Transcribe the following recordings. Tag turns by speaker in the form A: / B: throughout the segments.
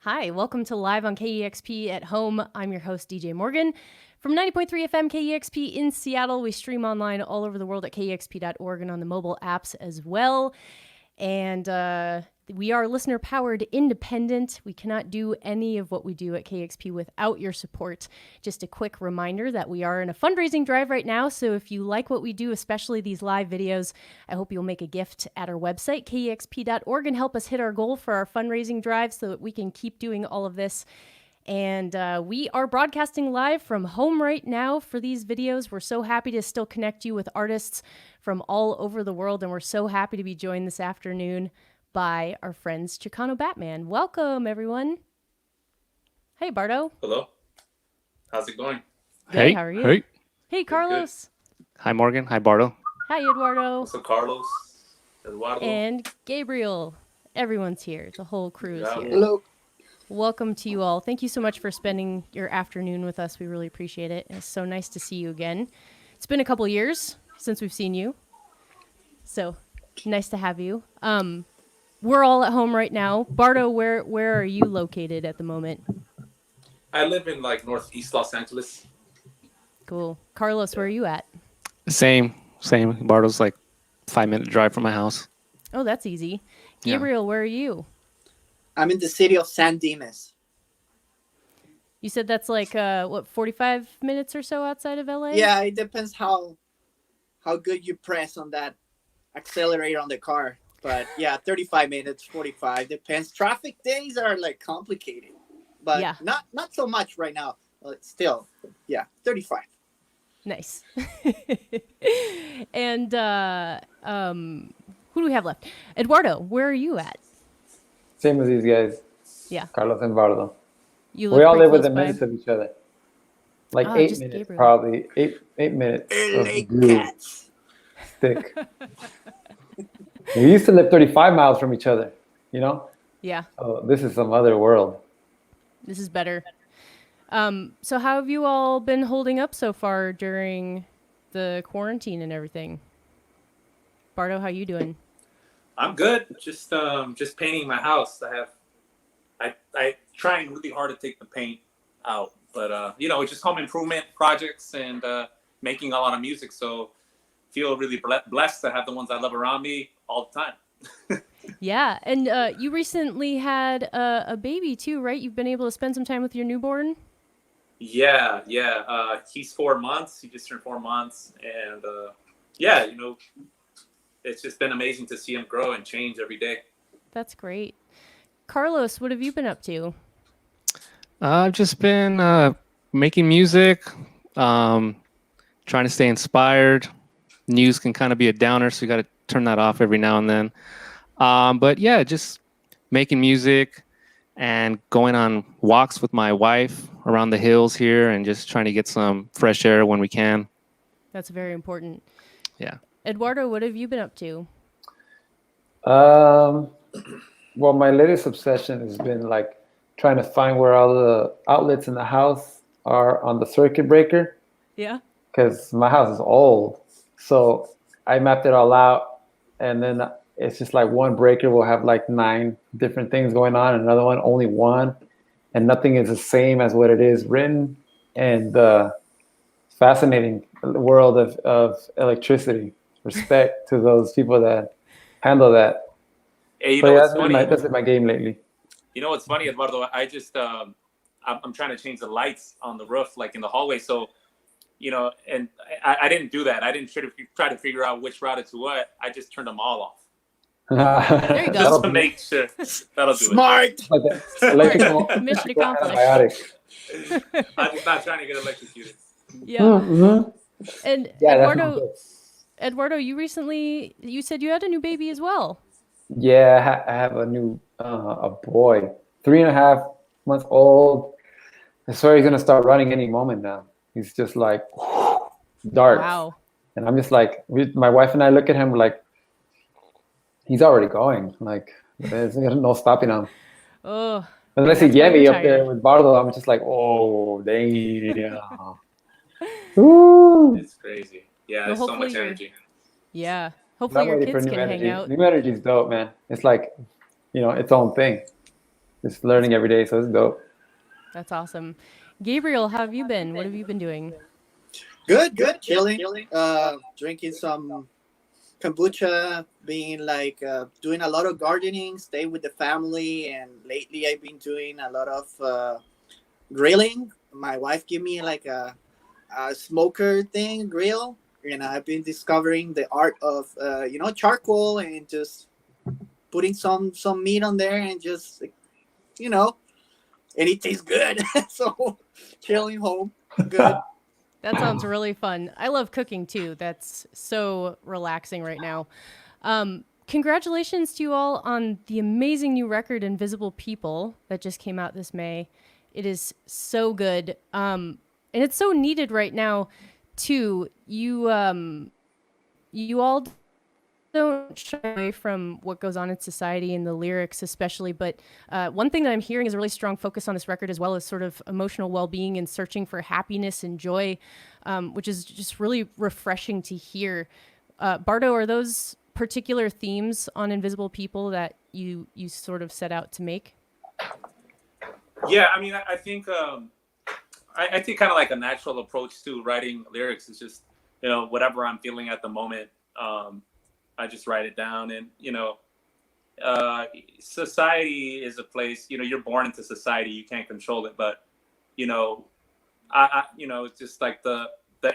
A: Hi, welcome to Live on KEXP at Home. I'm your host, DJ Morgan. From 90.3 FM KEXP in Seattle, we stream online all over the world at kexp.org and on the mobile apps as well. And we are listener-powered independent. We cannot do any of what we do at KEXP without your support. Just a quick reminder that we are in a fundraising drive right now, so if you like what we do, especially these live videos, I hope you'll make a gift at our website, kexp.org, and help us hit our goal for our fundraising drive so that we can keep doing all of this. And we are broadcasting live from home right now for these videos. We're so happy to still connect you with artists from all over the world, and we're so happy to be joined this afternoon by our friends Chicano Batman. Welcome, everyone. Hey, Bardo.
B: Hello. How's it going?
A: Good,
C: Hey.
A: how are you?
C: Hey.
A: Hey, Carlos.
C: Hi, Morgan. Hi, Bardo.
A: Hi, Eduardo.
B: What's up, Carlos? Eduardo.
A: And Gabriel. Everyone's here. The whole crew is here.
D: Hello.
A: Welcome to you all. Thank you so much for spending your afternoon with us. We really appreciate it. It's so nice to see you again. It's been a couple years since we've seen you. So nice to have you. We're all at home right now. Bardo, where are you located at the moment?
B: I live in northeast Los Angeles.
A: Cool. Carlos, where are you at?
C: Same. Bardo's like 5-minute drive from my house.
A: Oh, that's easy.
C: Yeah.
A: Gabriel, where are you?
D: I'm in the city of San Dimas.
A: You said that's like 45 minutes or so outside of LA?
D: Yeah, it depends how good you press on that accelerator on the car. But yeah, 35 minutes, 45, depends. Traffic days are like complicated, but
A: Yeah.
D: not so much right now. But still, yeah, 35.
A: Nice. And who do we have left? Eduardo, where are you at?
E: Same as these guys.
A: Yeah.
E: Carlos and Bardo.
A: You
E: We all
A: pretty
E: live within
A: close by.
E: minutes of each other. Like
A: Ah,
E: 8
A: just
E: minutes,
A: Gabriel.
E: probably. Eight minutes
D: LA
E: of glue
D: cats.
E: stick. We used to live 35 miles from each other, you know?
A: Yeah,
E: Oh, this is some other world.
A: this is better. So how have you all been holding up so far during the quarantine and everything? Bardo, how you doing?
B: I'm good. Just painting my house. I trying really hard to take the paint out, but it's just home improvement projects and making a lot of music. So feel really blessed to have the ones I love around me all the time.
A: Yeah, and you recently had a baby too, right? You've been able to spend some time with your newborn?
B: Yeah. He's 4 months. He just turned 4 months, and it's just been amazing to see him grow and change every day.
A: That's great. Carlos, what have you been up to?
C: I've just been making music, trying to stay inspired. News can kind of be a downer, so you got to turn that off every now and then. But yeah, just making music and going on walks with my wife around the hills here and just trying to get some fresh air when we can.
A: That's very important.
C: Yeah.
A: Eduardo, what have you been up to?
E: Well, my latest obsession has been like trying to find where all the outlets in the house are on the circuit breaker,
A: Yeah.
E: because my house is old. So I mapped it all out, and then it's just like one breaker will have like 9 different things going on, and another one only one, and nothing is the same as what it is written. And fascinating world of electricity. Respect to those people that handle that.
B: Hey,
E: But yeah,
B: what's funny?
E: that's been my game lately.
B: You know what's funny, Eduardo? I just I'm trying to change the lights on the roof, like in the hallway. So, and I didn't do that. I didn't try to figure out which routed to what. I just turned them all off.
A: There you go.
B: Just to make sure. That'll do
D: Smart.
E: Like that electrical,
A: Mission
E: electrical
A: accomplished.
E: antibiotic.
B: I'm just not trying to get electrocuted.
A: Yeah.
E: Mm-hmm.
A: And
E: Yeah,
A: Eduardo, you said you had a new baby as well.
E: Yeah, I have a new a boy, 3.5 months old. I swear he's gonna start running any moment now. He's just like dark,
A: Wow.
E: and I'm just like, my wife and I look at him like he's already going. Like there's no stopping him.
A: Oh,
E: Unless he
A: That's why
E: get me
A: you're
E: up there
A: tired.
E: with Bardo, I'm just like, oh damn. Ooh.
B: It's crazy. Yeah,
A: Well,
B: there's so
A: hopefully
B: much
A: you're-
B: energy.
A: yeah. Hopefully
E: I'm
A: your
E: ready for
A: kids
E: new
A: can
E: energy.
A: hang out.
E: New energy is dope, man. It's like, its own thing. just learning every day. So it's dope.
A: That's awesome. Gabriel, how have you been? What have you been doing?
D: Good, chilling. Drinking some kombucha, being like doing a lot of gardening, stay with the family, and lately I've been doing a lot of grilling. My wife gave me like a smoker thing grill, and I've been discovering the art of charcoal and just putting some meat on there and just and it tastes good. So chilling home, good.
A: That sounds really fun. I love cooking too. That's so relaxing right now. Congratulations to you all on the amazing new record, Invisible People, that just came out this May. It is so good. And it's so needed right now too. You all don't shy away from what goes on in society and the lyrics especially, but one thing that I'm hearing is a really strong focus on this record, as well as sort of emotional well-being and searching for happiness and joy, which is just really refreshing to hear. Bardo, are those particular themes on Invisible People that you sort of set out to make?
B: Yeah, I mean, I think I think kind of like a natural approach to writing lyrics is just, whatever I'm feeling at the moment. I just write it down, and society is a place. You're born into society, you can't control it, but it's just like the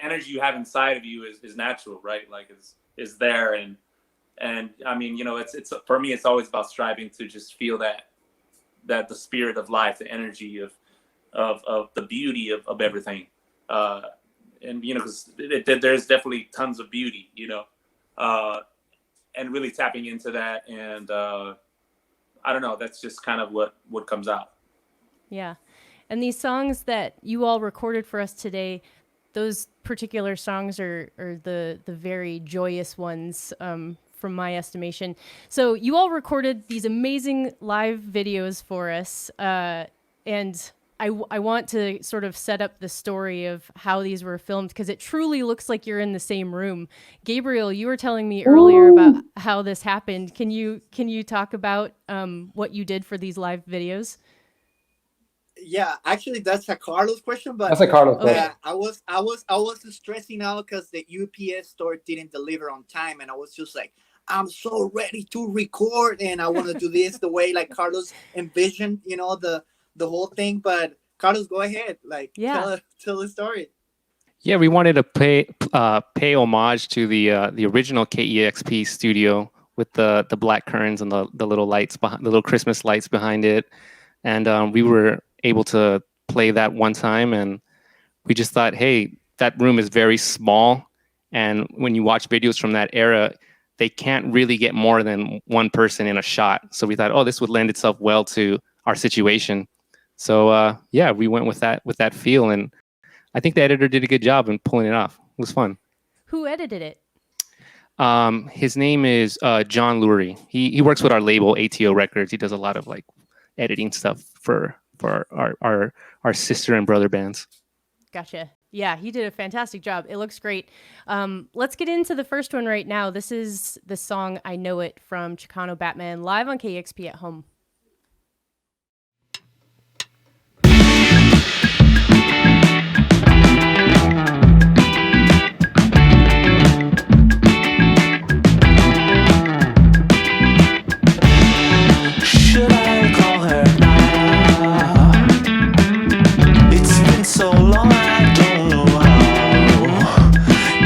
B: energy you have inside of you is natural, right? Like is there, and I mean, it's for me, it's always about striving to just feel that the spirit of life, the energy of the beauty of everything, and because there's definitely tons of beauty, and really tapping into that. And I don't know, that's just kind of what comes out. Yeah.
A: And these songs that you all recorded for us today, those particular songs are the very joyous ones, from my estimation. So you all recorded these amazing live videos for us, and I want to sort of set up the story of how these were filmed, because it truly looks like you're in the same room. Gabriel, you were telling me earlier about how this happened. Can you talk about what you did for these live videos?
D: Yeah, actually, that's a Carlos question, but
E: that's a Carlos question.
D: I was stressing out because the UPS store didn't deliver on time, and I was just like, I'm so ready to record, and I want to do this the way like Carlos envisioned, the whole thing. But Carlos, go ahead, tell the story.
C: Yeah, we wanted to pay homage to the original KEXP studio with the black curtains and the little lights behind, the little Christmas lights behind it, and we were able to play that one time, and we just thought, hey, that room is very small, and when you watch videos from that era, they can't really get more than one person in a shot. So we thought, oh, this would lend itself well to our situation. So we went with that feel, and I think the editor did a good job in pulling it off. It was fun.
A: Who edited it?
C: His name is John Lurie. He works with our label ATO Records. He does a lot of like editing stuff for our sister and brother bands.
A: Gotcha. Yeah, he did a fantastic job. It looks great. Let's get into the first one right now. This is the song I Know It from Chicano Batman, live on KEXP at home.
F: Should I call her now? It's been so long, I don't know how.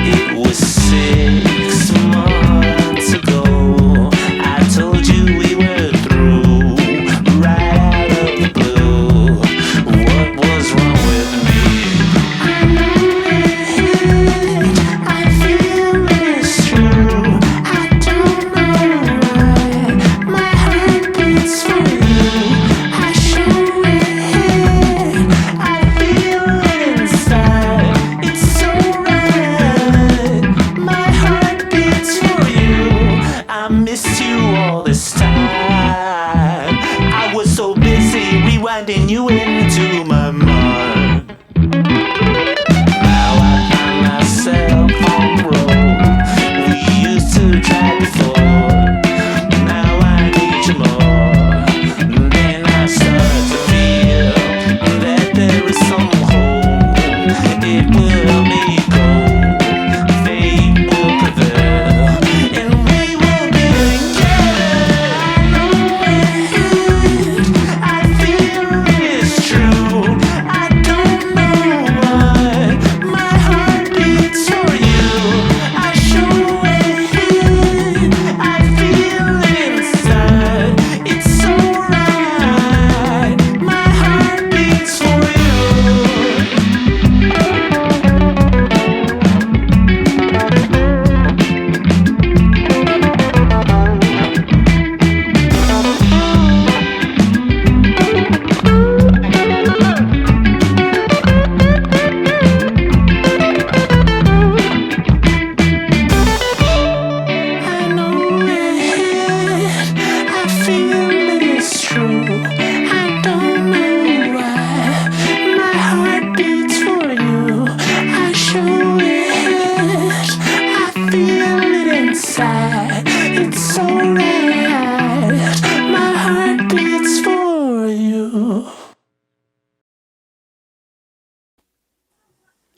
F: It was 6 months ago. I told you we were through, right out of the blue. What was wrong with me? I know it, I feel it's true. I don't know why my heart beats for you. I show it, I feel inside. It's so right. My heart beats for you. I missed you all this time. I was so busy rewinding you into my mind. Now I find myself on the road we used to drive before. Now I need you more than I started.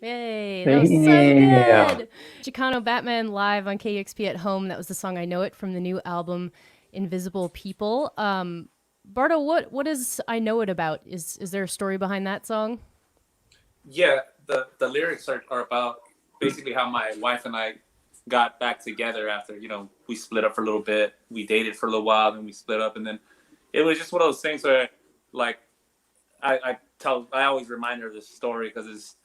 A: Yay, that was so
E: Yeah.
A: good. Chicano Batman live on KEXP at Home. That was the song I Know It from the new album Invisible People. Bardo, what is I Know It about? Is there a story behind that song?
B: Yeah, the lyrics are about basically how my wife and I got back together after, we split up for a little bit. We dated for a little while, then we split up, and then it was just one of those things where, like, I always remind her of this story because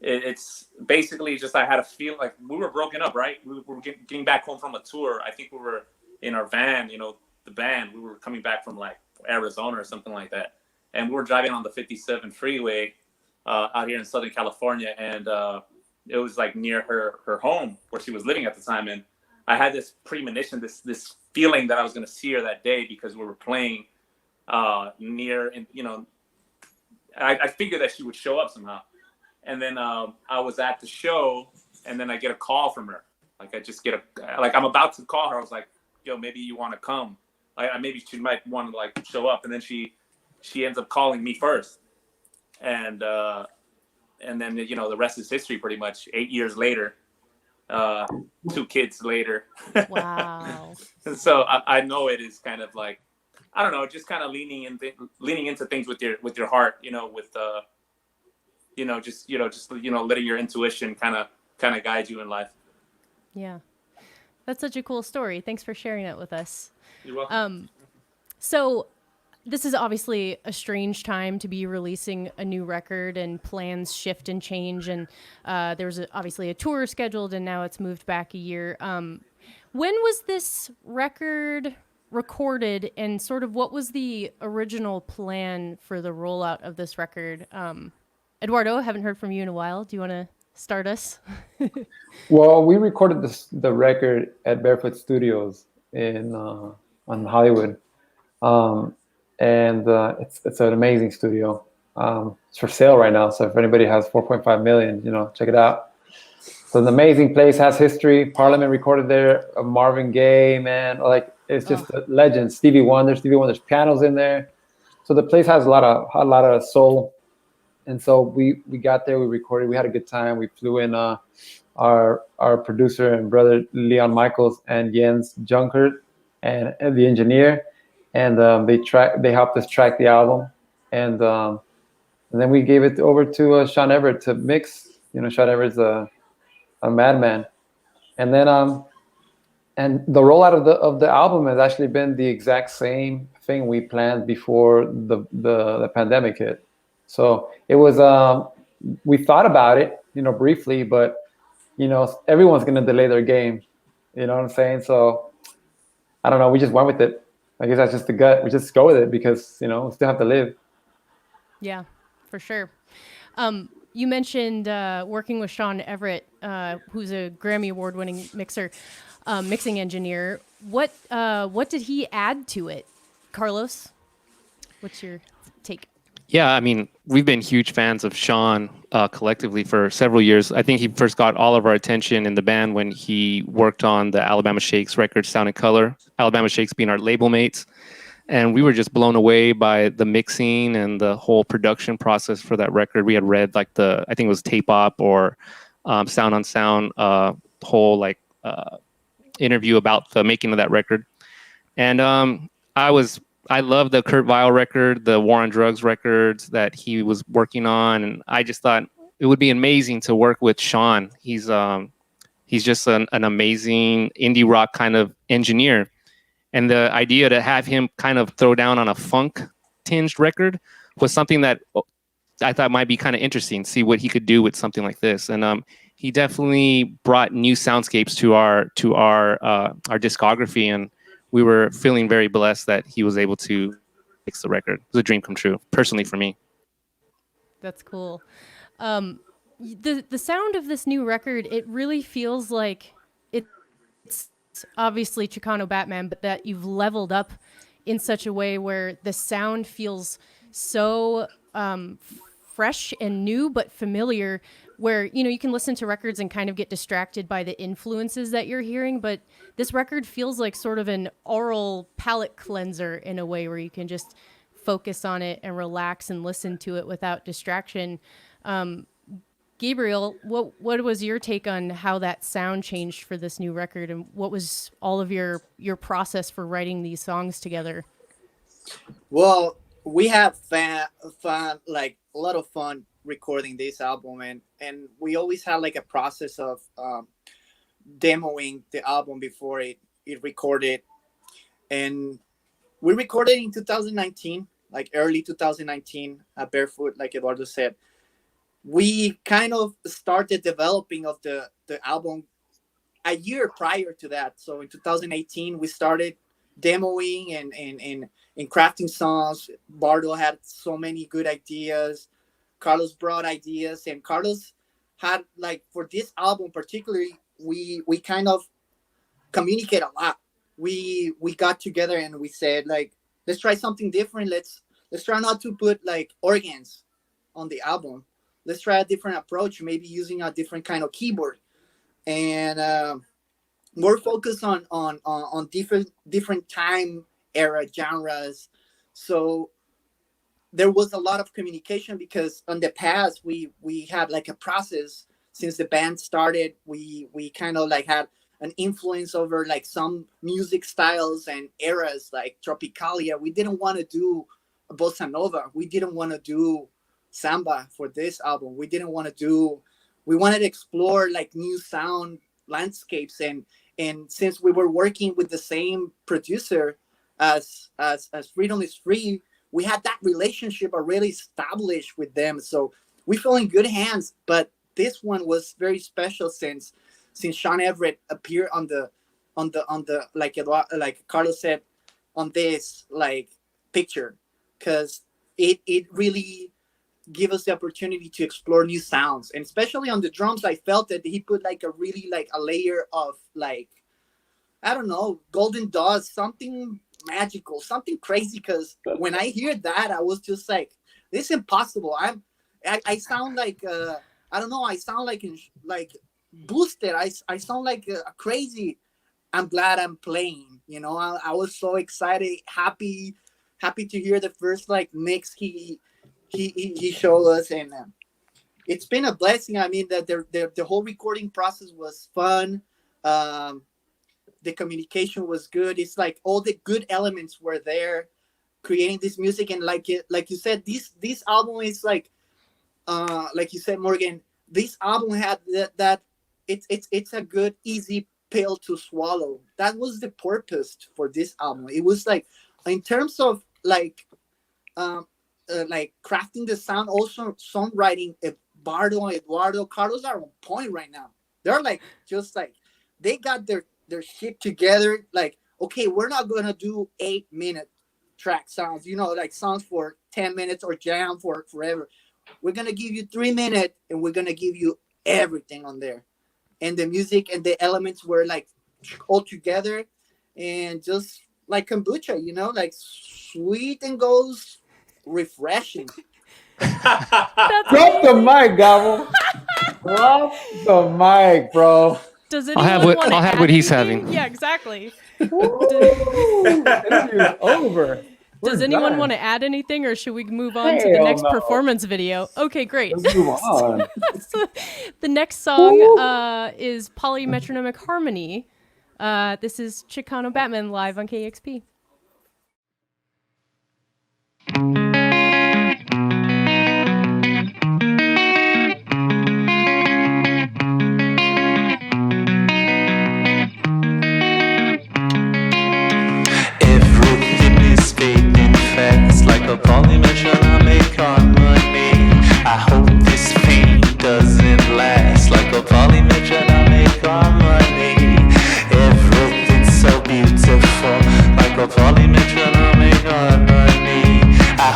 B: it's basically just I had a feel like we were broken up, right? We were getting back home from a tour. I think we were in our van, the band. We were coming back from like Arizona or something like that, and we were driving on the 57 freeway out here in Southern California, and it was like near her home where she was living at the time, and I had this premonition, this feeling that I was going to see her that day because we were playing near, and I figured that she would show up somehow. And then I was at the show, and then I get a call from her. Like I just get I'm about to call her. I was like, "Yo, maybe you want to come? Maybe she might want to like show up." And then she ends up calling me first, and then the rest is history. Pretty much 8 years later, 2 kids later.
A: Wow.
B: And so I know it is kind of like, I don't know, just kind of leaning into things with your heart, with just letting your intuition kind of guide you in life.
A: Yeah. That's such a cool story. Thanks for sharing it with us.
B: You're welcome.
A: So this is obviously a strange time to be releasing a new record, and plans shift and change. And there was obviously a tour scheduled, and now it's moved back a year. When was this record recorded, and sort of what was the original plan for the rollout of this record? Eduardo, haven't heard from you in a while. Do you want to start us?
E: Well, we recorded the record at Barefoot Studios on Hollywood, and it's an amazing studio. It's for sale right now, so if anybody has 4.5 million, check it out. It's an amazing place, has history. Parliament recorded there. Marvin Gaye, man, like it's just a legend. Stevie Wonder's pianos in there, so the place has a lot of soul. And so we got there, we recorded, we had a good time. We flew in our producer and brother Leon Michaels and Jens Junkert and the engineer, and they helped us track the album, and then we gave it over to Sean Everett to mix. Sean Everett's a madman, and then and the rollout of the album has actually been the exact same thing we planned before the pandemic hit. So it was, we thought about it, briefly, but, everyone's going to delay their game. You know what I'm saying? So I don't know. We just went with it. I guess that's just the gut. We just go with it because, we still have to live.
A: Yeah, for sure. You mentioned working with Sean Everett, who's a Grammy Award-winning mixing engineer. What did he add to it? Carlos, what's your take?
C: Yeah, I mean, we've been huge fans of Sean collectively for several years. I think he first got all of our attention in the band when he worked on the Alabama Shakes record, Sound and Color, Alabama Shakes being our label mates. And we were just blown away by the mixing and the whole production process for that record. We had read I think it was Tape Op or Sound on Sound, whole interview about the making of that record. And I love the Kurt Vile record, the War on Drugs records that he was working on, and I just thought it would be amazing to work with Sean. He's just an amazing indie rock kind of engineer, and the idea to have him kind of throw down on a funk tinged record was something that I thought might be kind of interesting. See what he could do with something like this, and he definitely brought new soundscapes to our discography, and we were feeling very blessed that he was able to fix the record. It was a dream come true, personally, for me.
A: That's cool. The sound of this new record, it really feels like it's obviously Chicano Batman, but that you've leveled up in such a way where the sound feels so fresh and new, but familiar, where, you can listen to records and kind of get distracted by the influences that you're hearing. But this record feels like sort of an oral palate cleanser in a way where you can just focus on it and relax and listen to it without distraction. Can Gabriel, what was your take on how that sound changed for this new record, and what was all of your process for writing these songs together?
D: Well, we had fun, like a lot of fun recording this album, and we always had like a process of demoing the album before it recorded, and we recorded in 2019, like early 2019, Barefoot, like Eduardo said. We kind of started developing of the album a year prior to that. So in 2018, we started demoing and crafting songs. Bardo had so many good ideas. Carlos brought ideas, and Carlos had, like, for this album particularly, we kind of communicate a lot. We got together and we said, like, let's try something different. Let's try not to put like organs on the album. Let's try a different approach, maybe using a different kind of keyboard, and more focused on different time era genres. So there was a lot of communication, because in the past we had like a process since the band started. We kind of like had an influence over like some music styles and eras, like Tropicalia. We didn't want to do bossa nova. We didn't want to do samba for this album. We wanted to explore like new sound landscapes, and since we were working with the same producer as Freedom is Free, we had that relationship already established with them, so we feel in good hands. But this one was very special since Sean Everett appeared on the like Carlos said, on this like picture, because it really give us the opportunity to explore new sounds. And especially on the drums, I felt that he put like a really like a layer of like, I don't know, golden dust, something magical, something crazy. Because when I hear that, I was just like, this is impossible. I sound like I don't know, I sound like boosted. I sound like crazy. I'm glad I'm playing, you know. I was so excited, happy to hear the first like mix he showed us, and it's been a blessing. I mean, that the whole recording process was fun. The communication was good. It's like all the good elements were there, creating this music. And like you said, this album is like you said, Morgan. This album had that it's a good, easy pill to swallow. That was the purpose for this album. It was like, in terms of like crafting the sound, also songwriting. Bardo and Eduardo, Carlos are on point right now. They're like, just like, they got their shit together. Like, okay, we're not gonna do 8-minute track sounds, you know, like songs for 10 minutes or jam for forever. We're gonna give you 3 minutes, and we're gonna give you everything on there. And the music and the elements were like all together, and just like kombucha, you know, like sweet and goes refreshing.
E: Drop the mic, Gabo. Drop the mic, bro.
A: Does
C: I'll have
A: anyone
C: what-
A: want to
C: I'll have
A: add
C: what he's
A: anything?
C: having.
A: Yeah, exactly.
E: Interview's over.
A: Does
E: We're
A: anyone
E: done.
A: want to add anything, or should we move on to the
E: Hell
A: next
E: no.
A: performance video? Okay, great.
E: Let's move on.
A: So, the next song is Polymetrophonic Harmony. This is Chicano Batman live on KEXP.
F: Everything is fading fast, like a polymetrophonic harmony. I hope this pain doesn't last, like a polymetrophonic harmony. Everything's so beautiful, like a polymetrophonic harmony. I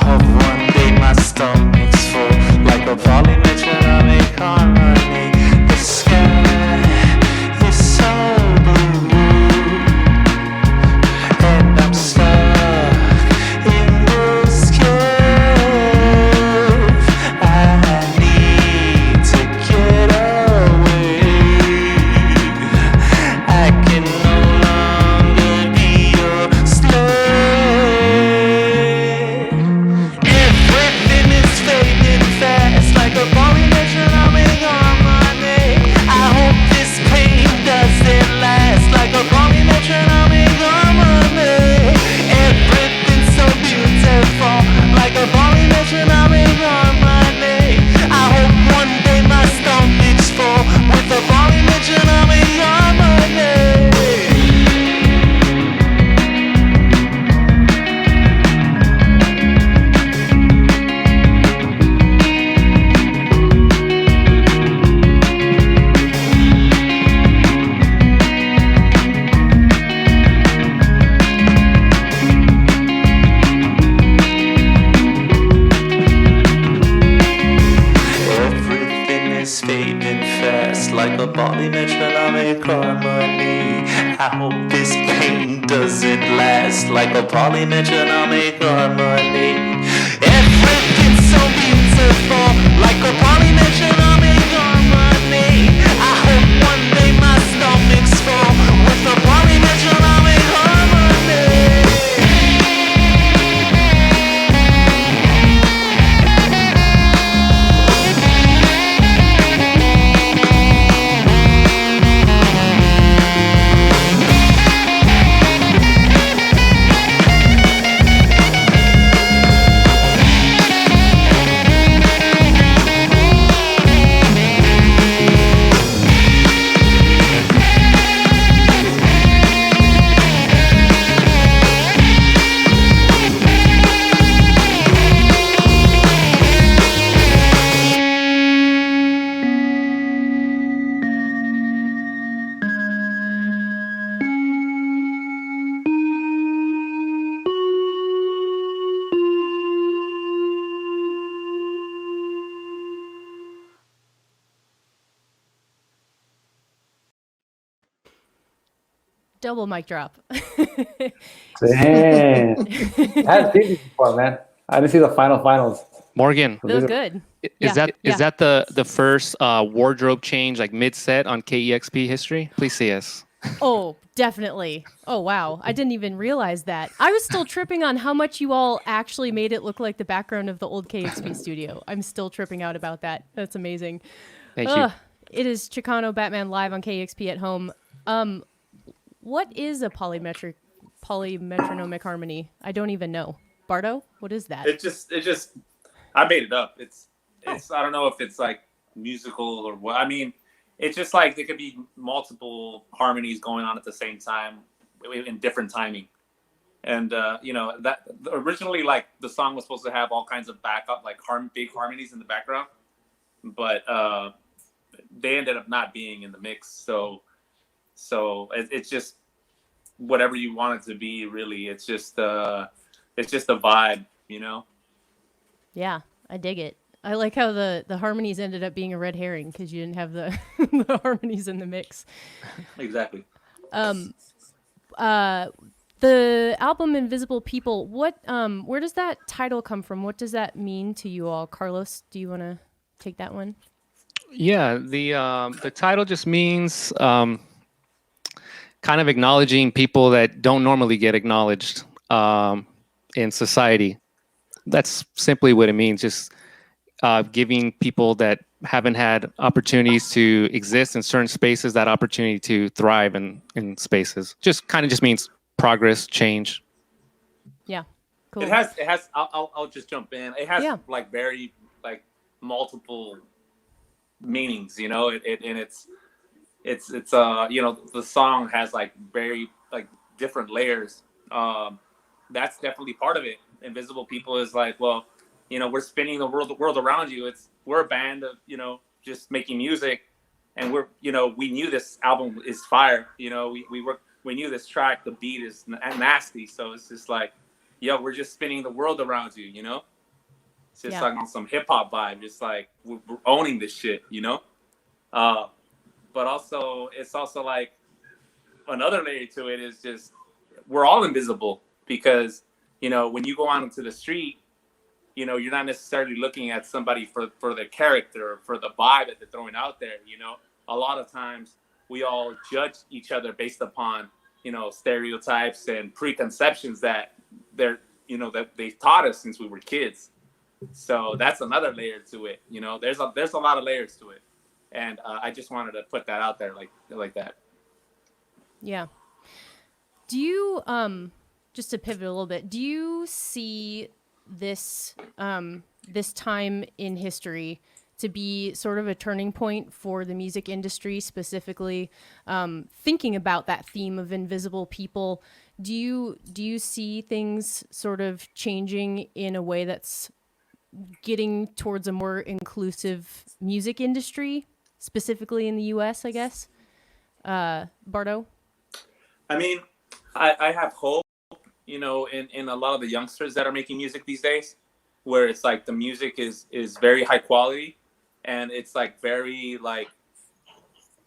F: a polymetrophonic harmony. I hope this pain doesn't last like a polymetrophonic harmony. Everything's so beautiful like a polymetrophonic harmony. I hope one day my stomach's full with a polymetrophonic harmony.
A: Double mic drop.
E: Damn. I hadn't seen these before, man. I didn't see the finals.
C: Morgan,
A: That was good.
C: is that the first wardrobe change like mid set on KEXP history? Please see us.
A: Oh, definitely. Oh, wow. I didn't even realize that. I was still tripping on how much you all actually made it look like the background of the old KEXP studio. I'm still tripping out about that. That's amazing.
C: Thank you.
A: It is Chicano Batman live on KEXP at home. What is a polymetronomic harmony? I don't even know. Bardo, what is that?
B: It just I made it up. It's I don't know if it's like musical or what. I mean, it's just like there could be multiple harmonies going on at the same time in different timing. And that originally, like, the song was supposed to have all kinds of backup, like big harmonies in the background, but they ended up not being in the mix. So it's just whatever you want it to be. Really, it's just a vibe,
A: Yeah, I dig it. I like how the harmonies ended up being a red herring because you didn't have the, the harmonies in the mix.
B: Exactly.
A: The album Invisible People, where does that title come from? What does that mean to you all? Carlos, do you want to take that one?
C: Yeah, the title just means kind of acknowledging people that don't normally get acknowledged in society. That's simply what it means. Just giving people that haven't had opportunities to exist in certain spaces that opportunity to thrive in spaces. Just means progress, change.
A: Yeah, cool.
B: It has. I'll just jump in. It has like very like multiple meanings, and it's the song has like very like different layers. That's definitely part of it. Invisible People is like, well, we're spinning the world around you. We're a band of, just making music, and we knew this album is fire. We knew this track, the beat is nasty. So it's just like, we're just spinning the world around you. It's just like on some hip hop vibe, just like we're owning this shit. But also it's also like another layer to it is just we're all invisible because when you go out into the street, you're not necessarily looking at somebody for their character or for the vibe that they're throwing out there. A lot of times we all judge each other based upon stereotypes and preconceptions that that they've taught us since we were kids. So that's another layer to it. There's a lot of layers to it, and I just wanted to put that out there like that.
A: Yeah. Do you just to pivot a little bit, do you see this this time in history to be sort of a turning point for the music industry, specifically thinking about that theme of invisible people? Do you see things sort of changing in a way that's getting towards a more inclusive music industry, specifically in the US, I guess? Bardo?
B: I mean, I have hope, in a lot of the youngsters that are making music these days, where it's like the music is very high quality, and it's like very like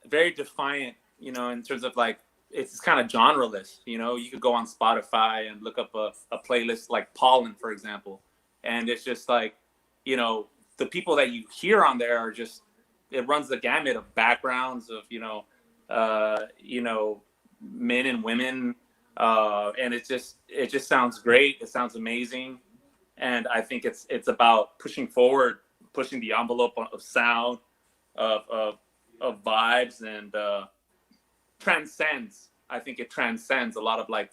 B: very defiant, you know, in terms of like, it's kind of genreless. You know, you could go on Spotify and look up a playlist like Pollen, for example, and it's just like, you know, the people that you hear on there are just, it runs the gamut of backgrounds of, you know, men and women, and it just sounds great. It sounds amazing, and I think it's about pushing forward, pushing the envelope of sound, of vibes, and transcends. I think it transcends a lot of like,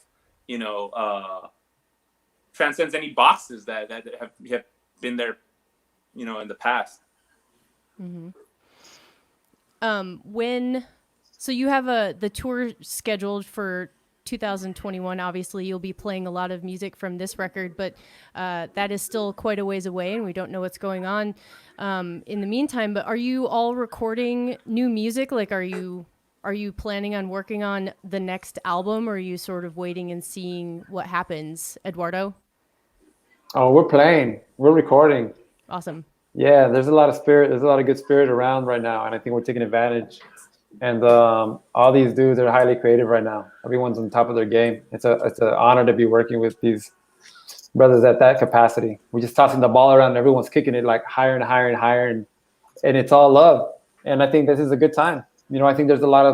B: you know, transcends any boxes that have been there, you know, in the past.
A: Mm-hmm. So you have the tour scheduled for 2021. Obviously, you'll be playing a lot of music from this record, but that is still quite a ways away, and we don't know what's going on in the meantime. But are you all recording new music? Like, are you planning on working on the next album, or are you sort of waiting and seeing what happens, Eduardo?
E: Oh, we're playing. We're recording.
A: Awesome.
E: Yeah, there's a lot of spirit. There's a lot of good spirit around right now, and I think we're taking advantage. And all these dudes are highly creative right now. Everyone's on top of their game. It's an honor to be working with these brothers at that capacity. We're just tossing the ball around, and everyone's kicking it like higher and higher and higher, and it's all love. And I think this is a good time. You know, I think there's a lot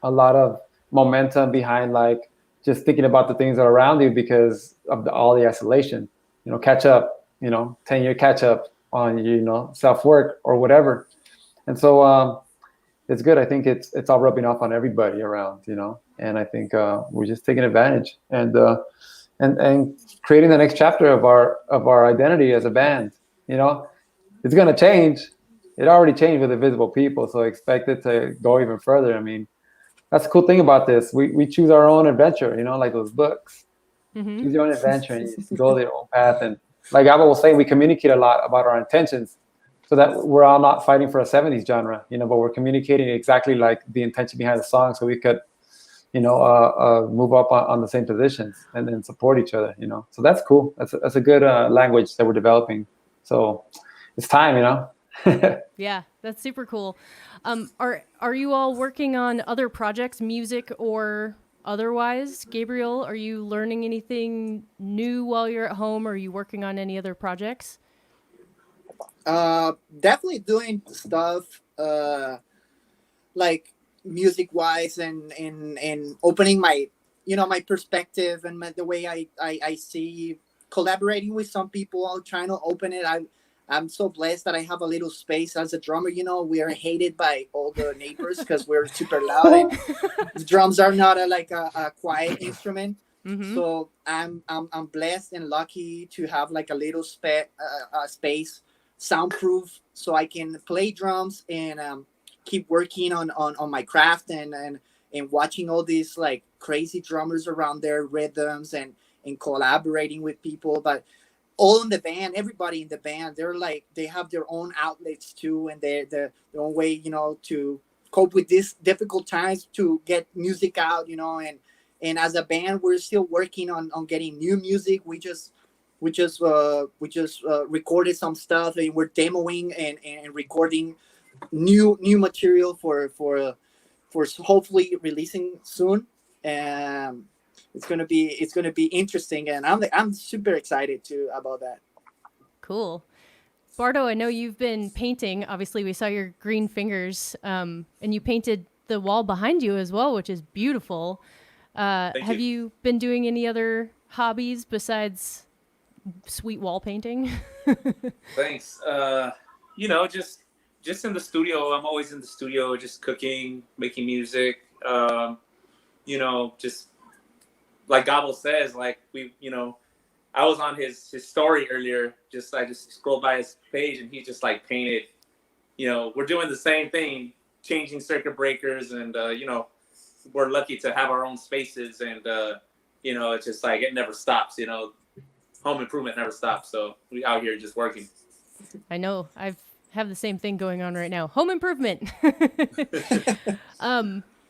E: of momentum behind like just thinking about the things that are around you because of all the isolation. You know, catch up. You know, 10-year catch up on self work or whatever. And so it's good. I think it's all rubbing off on everybody around. You know, and I think we're just taking advantage and creating the next chapter of our identity as a band. You know, it's gonna change. It already changed with Invisible People, so expect it to go even further. I mean, that's the cool thing about this. We choose our own adventure, you know, like those books.
A: Mm-hmm.
E: Choose your own adventure and you just go their own path. And like Abba was saying, we communicate a lot about our intentions so that we're all not fighting for a 70s genre, you know, but we're communicating exactly like the intention behind the song so we could, move up on the same positions and then support each other, you know. So that's cool. That's a good language that we're developing. So it's time, you know.
A: Yeah, that's super cool. Are you all working on other projects, music or otherwise? Gabriel, are you learning anything new while you're at home? Or are you working on any other projects?
D: Definitely doing stuff like music wise and opening my my perspective and the way I see collaborating with some people, trying to open it. I'm so blessed that I have a little space as a drummer. You know, we are hated by all the neighbors because we're super loud and the drums are not a quiet instrument.
A: Mm-hmm.
D: So I'm blessed and lucky to have like a little space, soundproof, so I can play drums and keep working on my craft and watching all these like crazy drummers around their rhythms and collaborating with people. But all in the band, everybody in the band, they have their own outlets too, and their own way, to cope with these difficult times, to get music out, and as a band, we're still working on getting new music. We just recorded some stuff, and we're demoing and recording new material for hopefully releasing soon. It's gonna be interesting, and I'm super excited too about that.
A: Cool. Bardo, I know you've been painting. Obviously, we saw your green fingers, and you painted the wall behind you as well, which is beautiful. Have you been doing any other hobbies besides sweet wall painting?
B: Thanks. Just in the studio. I'm always in the studio, just cooking, making music. Just like Gabo says, like I was on his story earlier. I just scrolled by his page, and he just like painted. We're doing the same thing, changing circuit breakers, and we're lucky to have our own spaces, and it's just like it never stops. Home improvement never stops. So we out here just working.
A: I know. I have the same thing going on right now. Home improvement.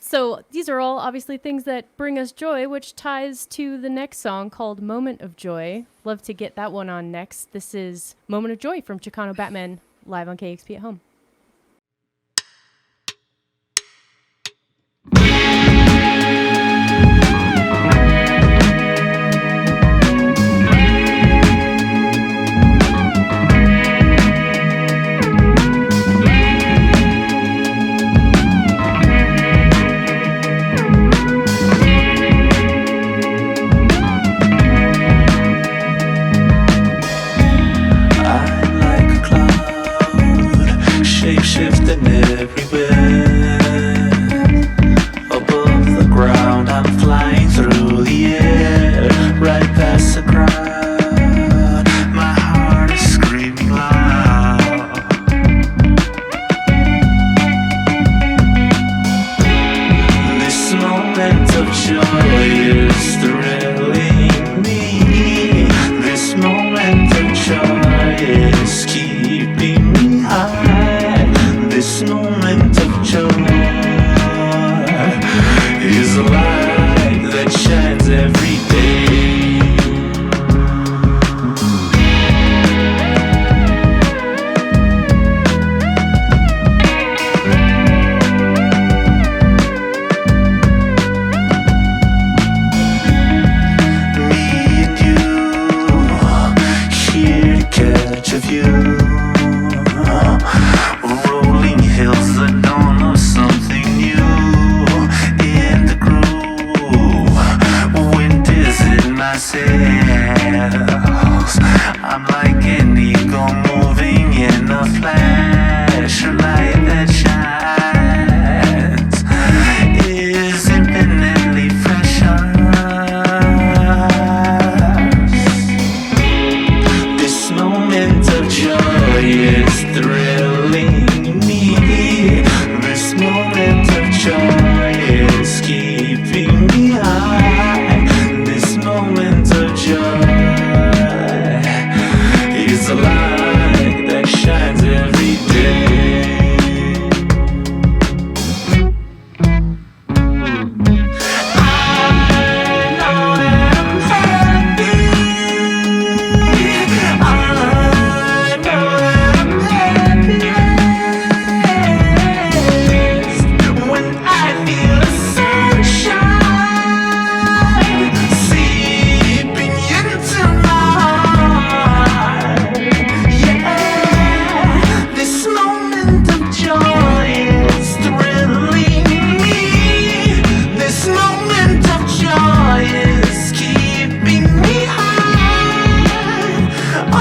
A: So these are all obviously things that bring us joy, which ties to the next song called Moment of Joy. Love to get that one on next. This is Moment of Joy from Chicano Batman, live on KEXP at Home.
F: much of you. Rolling hills, the dawn of something new. In the groove, wind is in my sails. I'm like an eagle moving in a flash. A light that shines is infinitely precious. This moment of joy is thrilling me. This moment of joy is keeping me high. This moment of joy is a light that shines every day. I know that I'm happy. I know that I'm happiest when I feel the sunshine seeping into my heart. Yeah, this moment of joy is thrilling me. This moment of joy is keeping me high. Oh,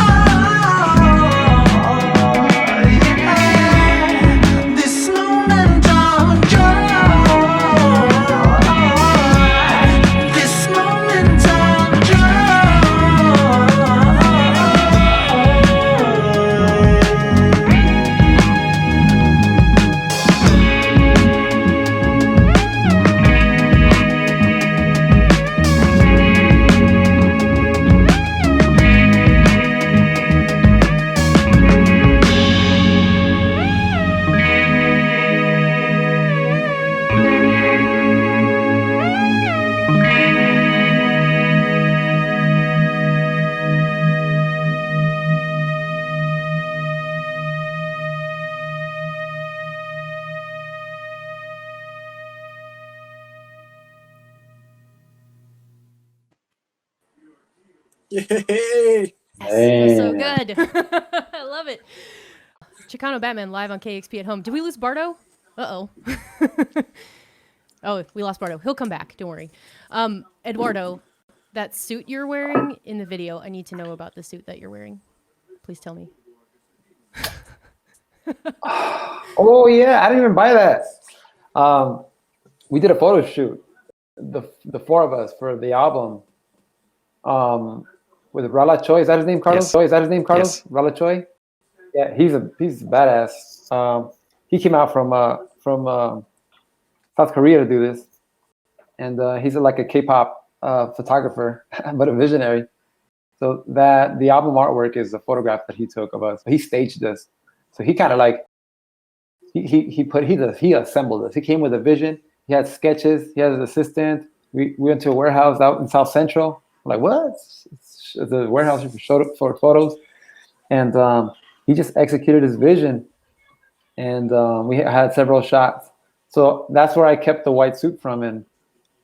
F: yeah, this moment of joy. This moment of
D: Yay!
A: Yes, so
E: Man.
A: good. I love it. Chicano Batman live on KEXP at home. Did we lose Bardo? Uh-oh. Oh, we lost Bardo. He'll come back. Don't worry. Eduardo, that suit you're wearing in the video, I need to know about the suit that you're wearing. Please tell me.
E: Oh yeah, I didn't even buy that. We did a photo shoot, the four of us for the album. With Rala Choi, is that his name, Carlos?
C: Yes.
E: Choi, is that his name, Carlos?
C: Yes.
E: Rala Choi. Yeah, he's badass. He came out from South Korea to do this, and he's like a K-pop photographer, but a visionary. So that the album artwork is a photograph that he took of us. He staged this, so he kind of like he assembled this. He came with a vision. He had sketches. He had his assistant. We went to a warehouse out in South Central. I'm like, what? It's the warehouse showed up for photos, and he just executed his vision. And we had several shots. So that's where I kept the white suit from, and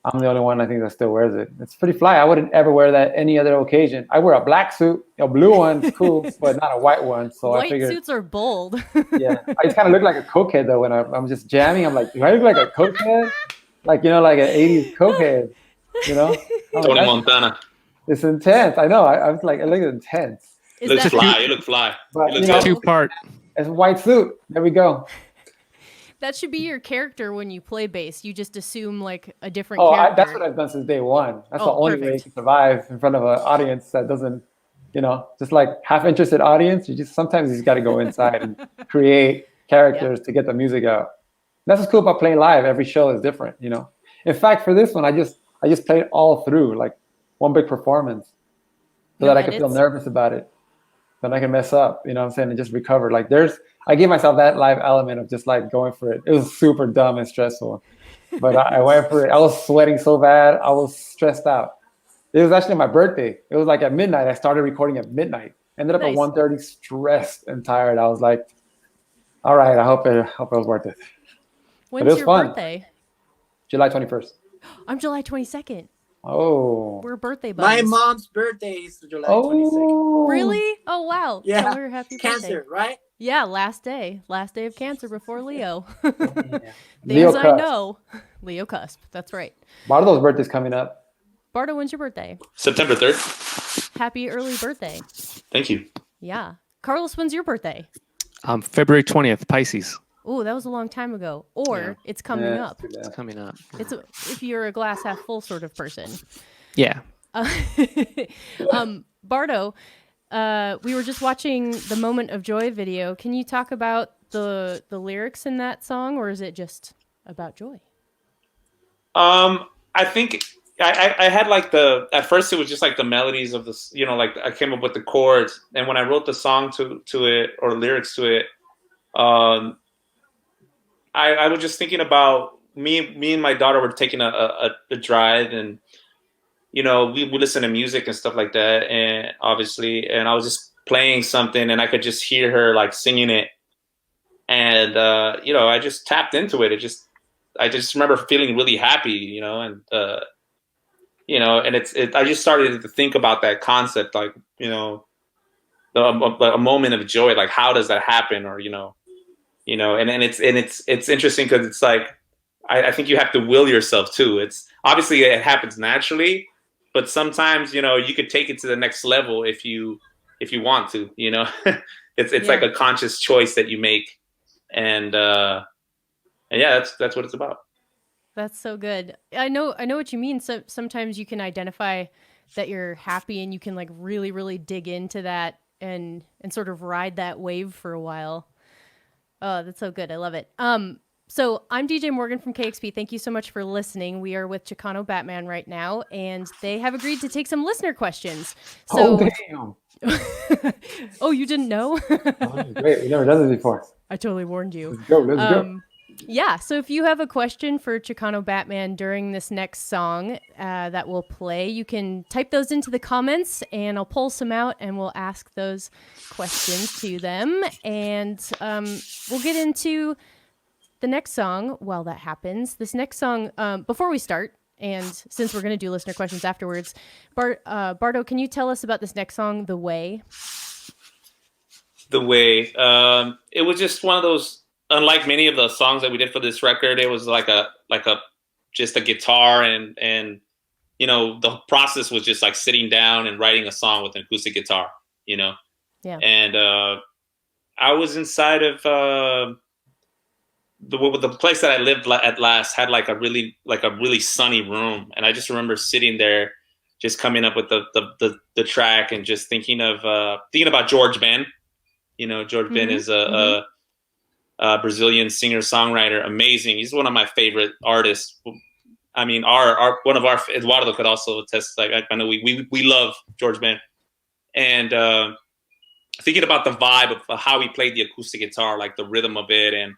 E: I'm the only one I think that still wears it. It's pretty fly. I wouldn't ever wear that any other occasion. I wear a black suit, a blue one's cool, but not a white one. So
A: White
E: I figured,
A: suits are bold.
E: yeah, I just kind of look like a cokehead though when I'm just jamming. I'm like, do I look like a cokehead? Like, you know, like an 80s cokehead, you know? I'm
B: Tony
E: like,
B: Montana.
E: it's intense. I know. I was like, I look intense.
A: Is
B: Looks
A: that
B: fly. You look fly.
E: But,
B: You
E: you
B: look
E: know,
B: good.
C: Two-part.
E: it's a white suit. There we go.
A: that should be your character when you play bass. You just assume like a different
E: Oh,
A: character.
E: that's what I've done since day one. That's the
A: Oh,
E: only way you
A: perfect.
E: can survive in front of an audience that doesn't, you know, just like half interested audience. Sometimes you just got to go inside and create characters to get the music out. That's what's cool about playing live. Every show is different, you know. In fact, for this one, I just played it all through, like one big performance, so
A: No
E: that I could feel
A: edits?
E: nervous about it, then I can mess up, you know what I'm saying, and just recover. Like I gave myself that live element of just like going for it. It was super dumb and stressful, but I went for it. I was sweating so bad. I was stressed out. It was actually my birthday. It was like at midnight. I started recording at midnight. Ended up
A: Nice.
E: at 1:30, stressed and tired. I was like, all right, I hope it was worth it.
A: When's
E: was
A: your
E: fun.
A: birthday?
E: July 21st.
A: I'm July 22nd.
E: Oh.
A: We're birthday
D: My
A: buddies.
D: mom's birthday is July 22nd.
E: Oh.
A: Really? Oh wow.
D: Yeah.
A: Tell her happy birthday.
D: Cancer, right?
A: Yeah, last day of Cancer before Leo.
E: Yeah.
A: Things
E: Leo
A: I
E: cusp.
A: know. Leo cusp. That's right.
E: Bardo's birthday's coming up.
A: Bardo, when's your birthday?
B: September 3rd.
A: Happy early birthday.
B: Thank you.
A: Yeah. Carlos, when's your birthday?
C: February 20th, Pisces.
A: Oh, that was a long time ago. Or
C: Yeah.
A: it's coming
E: Yeah,
A: up.
C: It's coming up.
A: It's if you're a glass half full sort of person.
C: Yeah.
A: Bardo, we were just watching the Moment of Joy video. Can you talk about the lyrics in that song, or is it just about joy?
B: I think I had like at first it was just like the melodies of this, like I came up with the chords, and when I wrote the song to it or lyrics to it, I was just thinking about me and my daughter were taking a drive, and we listen to music and stuff like that, and obviously, and I was just playing something, and I could just hear her like singing it, and I just tapped into it. I just remember feeling really happy, and I just started to think about that concept, like a moment of joy, like how does that happen, or and it's interesting because it's like I think you have to will yourself too. It's obviously it happens naturally, but sometimes you could take it to the next level if you want to. It's like a conscious choice that you make, and yeah, that's what it's about.
A: That's so good. I know what you mean. So sometimes you can identify that you're happy and you can like really, really dig into that and sort of ride that wave for a while. Oh, that's so good. I love it. So I'm DJ Morgan from KEXP. Thank you so much for listening. We are with Chicano Batman right now, and they have agreed to take some listener questions. So,
E: Oh, damn.
A: Oh, you didn't know?
E: Oh, great. We've never done this before.
A: I totally warned you.
E: Let's go. Let's go.
A: Yeah, so if you have a question for Chicano Batman during this next song that we'll play, you can type those into the comments, and I'll pull some out, and we'll ask those questions to them. And we'll get into the next song while that happens. This next song, before we start, and since we're going to do listener questions afterwards, Bardo, can you tell us about this next song, The Way?
B: The Way. It was just one of those, unlike many of the songs that we did for this record, it was just a guitar and the process was just like sitting down and writing a song with an acoustic guitar, Yeah. And I was inside of the place that I lived at last had like a really sunny room, and I just remember sitting there, just coming up with the track and just thinking about George Ben. George Ben is a Brazilian singer-songwriter, amazing. He's one of my favorite artists. I mean, one of our Eduardo could also attest. Like I know we love George Ben, and thinking about the vibe of how he played the acoustic guitar, like the rhythm of it, and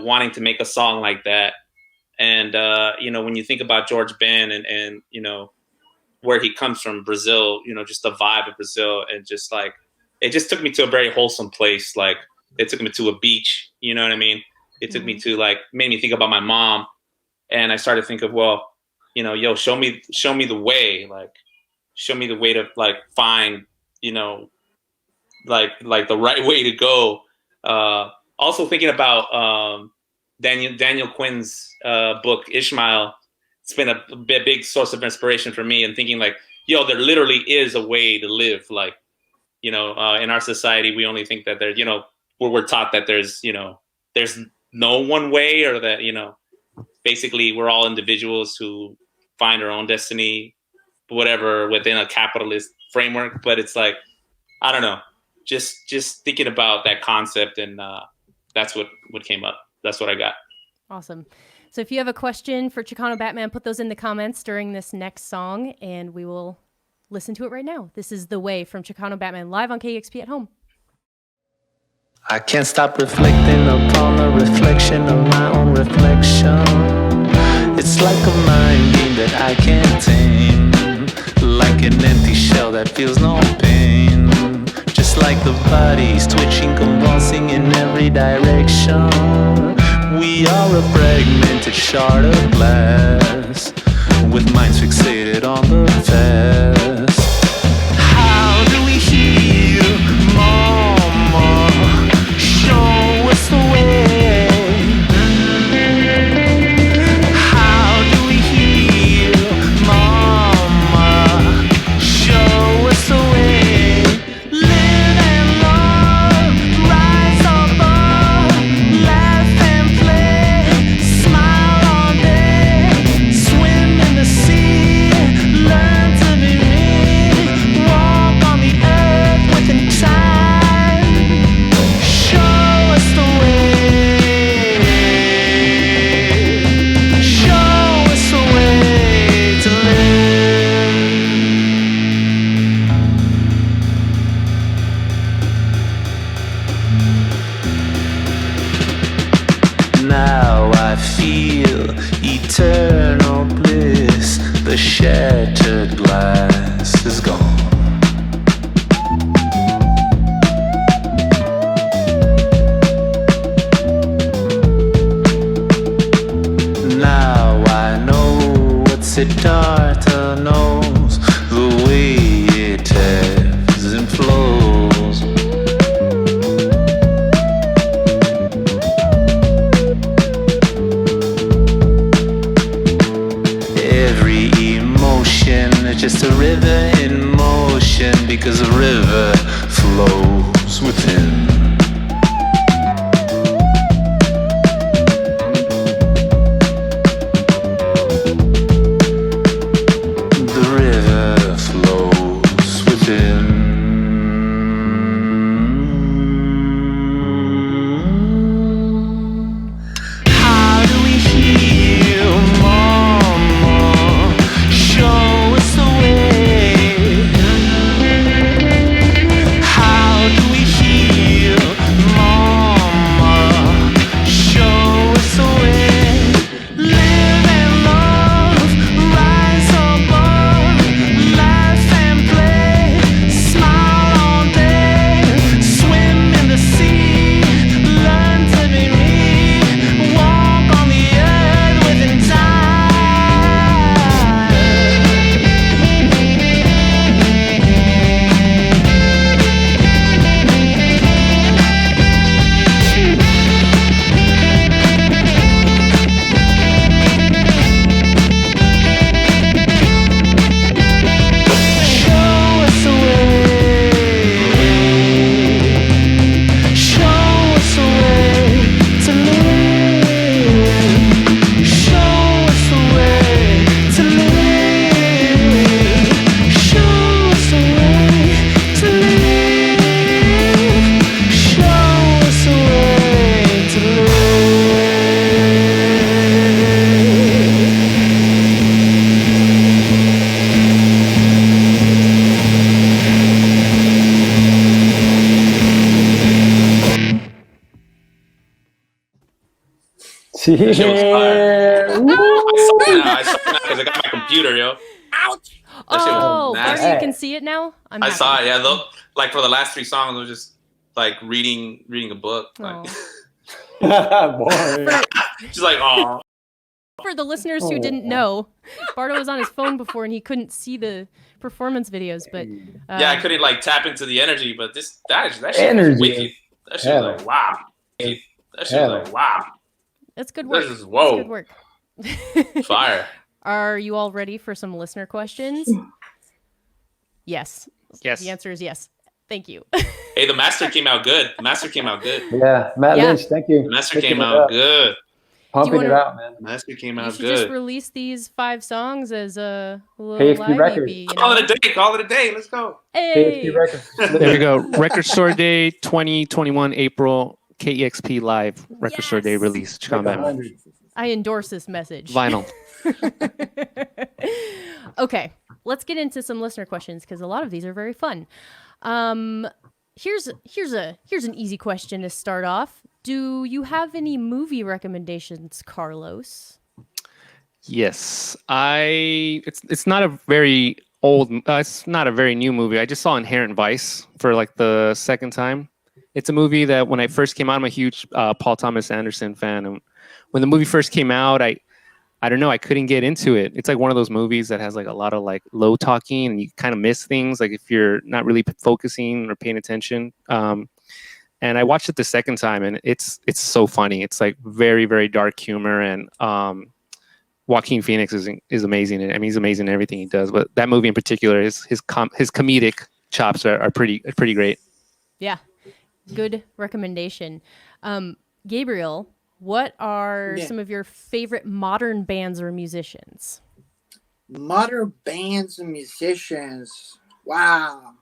B: wanting to make a song like that. And when you think about George Ben and where he comes from, Brazil, just the vibe of Brazil, and just like it just took me to a very wholesome place. Like it took me to a beach, you know what I mean? It took me to made me think about my mom, and I started to think of, well, show me the way, show me the way to find, like the right way to go. Also thinking about Daniel Quinn's book Ishmael. It's been a big source of inspiration for me, and thinking there literally is a way to live. In our society, we only think that there, we're taught that there's no one way, or that, basically we're all individuals who find our own destiny, whatever, within a capitalist framework. But it's I don't know, just thinking about that concept, and that's what came up. That's what I got.
A: Awesome. So if you have a question for Chicano Batman, put those in the comments during this next song, and we will listen to it right now. This is The Way from Chicano Batman, live on KEXP at home.
F: I can't stop reflecting upon the reflection of my own reflection. It's like a mind game that I can't tame, like an empty shell that feels no pain. Just like the body's twitching, convulsing in every direction. We are a fragmented shard of glass. with minds fixated on the past. How do we heal, Mama? Show us the way. How do we heal, Mama? Show us the way. Live and love, rise above, laugh and play, smile all day, swim in the sea, learn to be me, walk on the earth within time. Show us the way. Show us the way to live. Now I feel eternal bliss. The shattered glass is gone. Now I know what Siddhartha knows, the way it ebbs and flows. Every emotion is just a river in motion, because a river flows within. The river flows within. How do we heal, Mama? Show us the way. How do we heal, Mama? Show us the way. Live and love, rise above, laugh and play, smile all day, swim in the sea, learn to be me, walk on the earth within time. Show us the way. Show us the way to live. Show us the way to live. Show us the way to live. Show us the way to live.
E: Yeah.
B: That shit was fire.
E: Woo!
B: I saw it now because I got my computer, yo. Ouch! That shit
A: Oh,
B: was
A: Barty,
B: nasty.
A: you can see it now?
B: I saw it, yeah. Though, like for the last 3 songs, I was just like reading a book. Like,
E: Boring.
B: just like, oh.
A: For the listeners who didn't know, Bardo was on his phone before and he couldn't see the performance videos, but
B: Yeah, I couldn't like tap into the energy, but that shit
E: Energy.
B: was wicked. That shit was like, wow. That shit was like, wow.
A: that's good work.
B: This is, whoa.
A: That's good work.
B: Fire.
A: Are you all ready for some listener questions? Yes.
C: Yes.
A: The answer is yes. Thank you.
B: Hey, the master came out good. The master came out good.
E: Yeah, Matt
A: Yeah.
E: Lynch, thank you.
B: The master
E: Picking
B: came
E: it
B: out
E: up.
B: good.
E: Pumping
A: wanna-
E: it out, man.
B: The master came
A: You
B: out
A: should just
B: good.
A: release these 5 songs as a little
E: KEXP
A: live
E: Records.
A: EP. You
B: Call
A: know?
B: it a day. Call it a day. Let's go.
A: Hey!
E: KEXP Records.
C: There you go. Record Store Day 2021 April. KEXP Live Record Store Day
A: Yes.
C: release. Chicano Batman.
A: I endorse this message.
C: Vinyl.
A: Okay, let's get into some listener questions because a lot of these are very fun. Here's an easy question to start off. Do you have any movie recommendations, Carlos?
C: Yes, it's not a very old. It's not a very new movie. I just saw Inherent Vice for like the second time. It's a movie that when I first came out, I'm a huge Paul Thomas Anderson fan, and when the movie first came out, I I don't know, I couldn't get into it. It's like one of those movies that has like a lot of like low talking, and you kind of miss things like if you're not really focusing or paying attention. And I watched it the second time, and it's so funny. It's like very, very dark humor, and Joaquin Phoenix is amazing. I mean, he's amazing in everything he does, but that movie in particular, his comedic chops are pretty great.
A: Yeah, good recommendation. Gabriel, what are
D: Yeah.
A: some of your favorite modern bands or musicians?
D: Modern bands and musicians. Wow.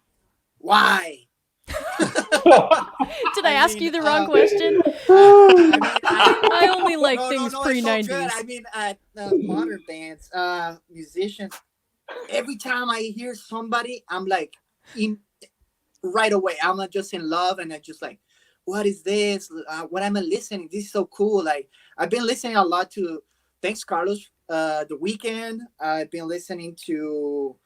D: Why?
A: Did I ask
D: mean,
A: you the wrong question? I only like things pre-90s.
D: Good. I mean, modern bands, musicians. Every time I hear somebody, I'm like, right away. I'm not just in love, and I just like, what is this? What am I listening? This is so cool. Like, I've been listening a lot to, thanks Carlos, The Weeknd. I've been listening to,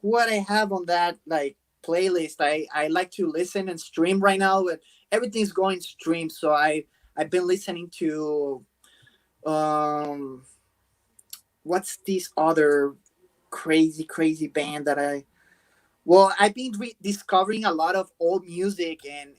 D: what I have on that like playlist. I like to listen and stream right now, but everything's going stream. So I've been listening to, what's this other crazy band that I've been discovering a lot of old music and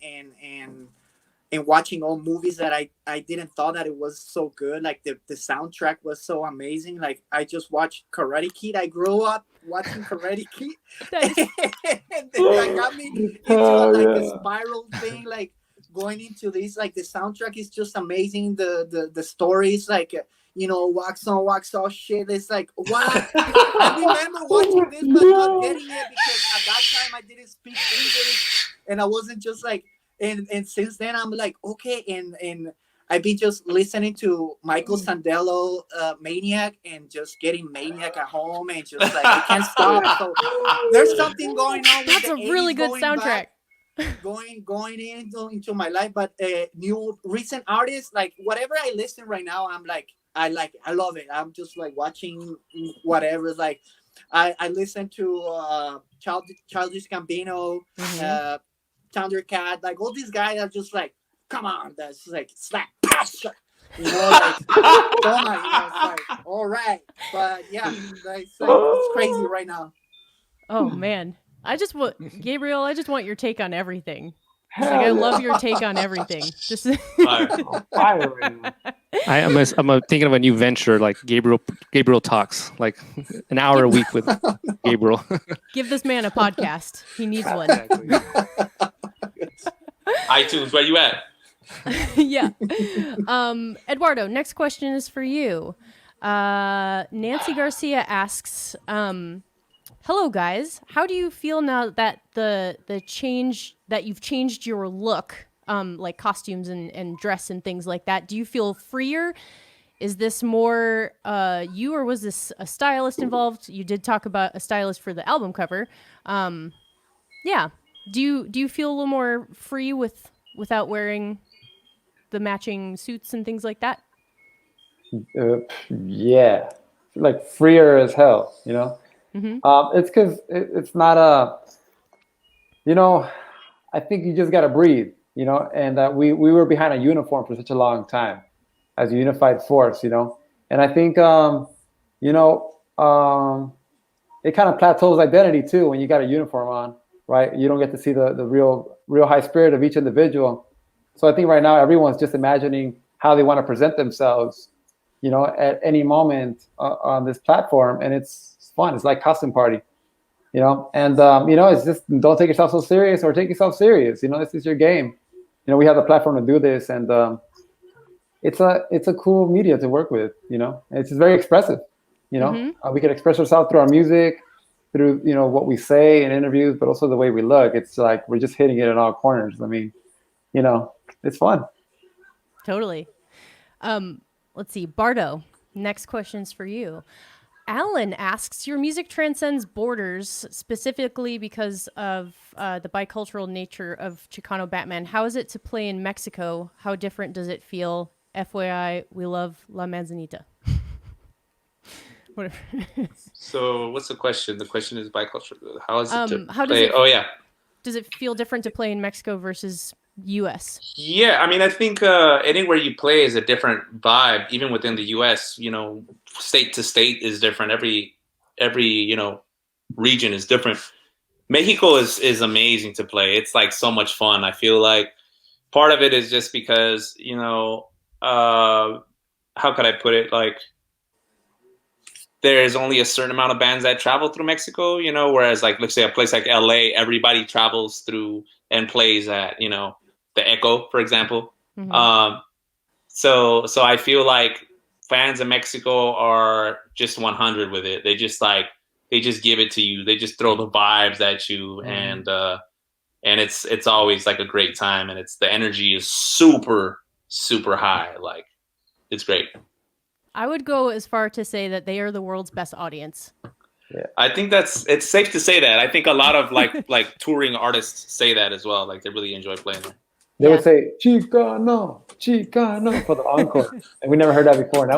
D: watching old movies that I didn't thought that it was so good. Like the soundtrack was so amazing. Like I just watched Karate Kid. I grew up watching Karate Kid.
A: Nice.
D: And then that got me into a spiral thing, like going into this. Like the soundtrack is just amazing. The stories, like wax on wax off shit. It's like, what? I remember watching this but not getting it because at that time I didn't speak English and I wasn't just like, and since then I'm like, okay, and I've been just listening to Michael Sandelo, Maniac, and just getting Maniac at home and just like I can't stop. So there's something going on.
A: That's a really good soundtrack.
D: Going into my life, but new recent artists, like whatever I listen right now, I'm like, I love it. I'm just like watching whatever. Like I listen to Childish Gambino, Thundercat, like all these guys are just like, come on, that's like slap, like, come on, it's like, all right, but yeah, it's crazy right now.
A: Oh man, Gabriel, I just want your take on everything. I love your take on everything. This is
E: Fire right now.
C: I'm thinking of a new venture, like Gabriel Talks, like an hour a week with Gabriel.
A: Give this man a podcast. He needs one.
B: iTunes, where you at?
A: Yeah. Eduardo, next question is for you. Nancy Garcia asks, hello guys, how do you feel now that the change that you've changed your look, like costumes and dress and things like that? Do you feel freer? Is this more you, or was this a stylist involved? You did talk about a stylist for the album cover. Yeah. Do you feel a little more free without wearing the matching suits and things like that?
E: Yeah, like freer as hell,
A: Mm-hmm.
E: It's because it's not I think you just got to breathe, and we were behind a uniform for such a long time as a unified force, and I think, it kind of plateaus identity too when you got a uniform on, right? You don't get to see the real high spirit of each individual. So I think right now everyone's just imagining how they want to present themselves, at any moment on this platform, and it's fun. It's like costume party, and it's just don't take yourself so serious or take yourself serious. This is your game. We have the platform to do this, and it's a cool media to work with. It's just very expressive. We can express ourselves through our music, through what we say in interviews, but also the way we look. It's like we're just hitting it in all corners. I mean, it's fun.
A: Totally. Let's see, Bardo, next question's for you. Alan asks, your music transcends borders, specifically because of the bicultural nature of Chicano Batman. How is it to play in Mexico? How different does it feel? FYI, we love La Manzanita. Whatever.
B: So what's the question? The question is bicultural. How is it to
A: how does
B: play?
A: it,
B: oh yeah.
A: Does it feel different to play in Mexico versus U.S.?
B: Yeah, I mean, I think anywhere you play is a different vibe. Even within the U.S., state to state is different. Every region is different. Mexico is amazing to play. It's like so much fun. I feel like part of it is just because how could I put it? Like, there's only a certain amount of bands that travel through Mexico, whereas like, let's say a place like LA, everybody travels through and plays at, the Echo, for example.
A: Mm-hmm.
B: So I feel like fans in Mexico are just 100 with it. They just give it to you. They just throw the vibes at you.
A: Mm-hmm.
B: And it's always like a great time. And the energy is super, super high. Like, it's great.
A: I would go as far to say that they are the world's best audience.
E: Yeah.
B: I think it's safe to say that. I think a lot of like touring artists say that as well. Like, they really enjoy playing there.
E: They would say Chicano, Chicano for the encore, and we never heard that before. And